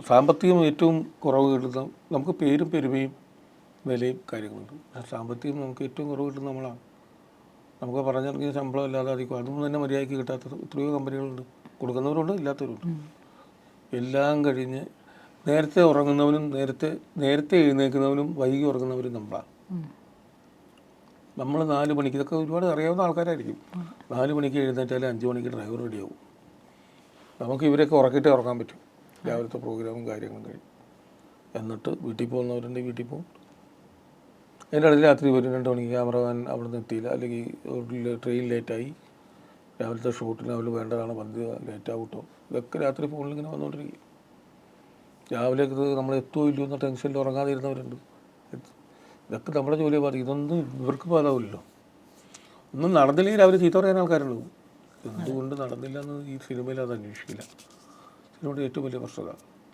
സാമ്പത്തികം ഏറ്റവും കുറവ് കിട്ടുന്ന നമുക്ക് പേരും പെരുമയും വിലയും കാര്യങ്ങളുണ്ട്. സാമ്പത്തികം നമുക്ക് ഏറ്റവും കുറവ് കിട്ടുന്ന നമ്മളാണ്. നമുക്ക് പറഞ്ഞിറങ്ങിയ ശമ്പളം അല്ലാതെ അധികം അതൊന്നും തന്നെ മര്യാദയ്ക്ക് കിട്ടാത്ത എത്രയോ കമ്പനികളുണ്ട്. കൊടുക്കുന്നവരുണ്ട്, ഇല്ലാത്തവരുണ്ട്. എല്ലാം കഴിഞ്ഞ് നേരത്തെ ഉറങ്ങുന്നവനും നേരത്തെ എഴുന്നേൽക്കുന്നവനും വൈകി ഉറങ്ങുന്നവരും നമ്മളാണ്. നമ്മൾ 4 മണിക്ക്, ഇതൊക്കെ ഒരുപാട് അറിയാവുന്ന ആൾക്കാരായിരിക്കും. 4 മണിക്ക് എഴുന്നേറ്റാൽ 5 മണിക്ക് ഡ്രൈവർ റെഡിയാവും. നമുക്ക് ഇവരൊക്കെ ഉറക്കിയിട്ടേ ഉറങ്ങാൻ പറ്റും. രാവിലത്തെ പ്രോഗ്രാമും കാര്യങ്ങളും കഴിയും. എന്നിട്ട് വീട്ടിൽ പോകുന്നവരുണ്ട്, വീട്ടിൽ പോകും. അതിൻ്റെ ഇടയിൽ രാത്രി വരും 2 മണിക്ക് ക്യാമറമാൻ അവിടെ നിന്ന് എത്തിയില്ല, അല്ലെങ്കിൽ ട്രെയിൻ ലേറ്റായി, രാവിലത്തെ ഷൂട്ടിന് അവർ വേണ്ടതാണ്, പന്ത് ലേറ്റാവട്ടോ, ഇതൊക്കെ രാത്രി ഫോണിൽ ഇങ്ങനെ വന്നുകൊണ്ടിരിക്കും. രാവിലെ നമ്മൾ എത്തുമോ ഇല്ലയോ എന്ന ടെൻഷനിൽ ഉറങ്ങാതെ ഇരുന്നവരുണ്ട്. ഇതൊക്കെ നമ്മുടെ ജോലിയെ ബാധിക്കും. ഇതൊന്നും ഇവർക്ക് ബാധാവില്ലല്ലോ. ഒന്നും നടന്നില്ലെങ്കിൽ അവർ ചീത്ത പറയാൻ ആൾക്കാരുണ്ടാവും. എന്തുകൊണ്ട് നടന്നില്ല എന്ന് ഈ സിനിമയിൽ അത് അന്വേഷിക്കില്ല. സിനിമയുടെ ഏറ്റവും വലിയ പ്രശ്നത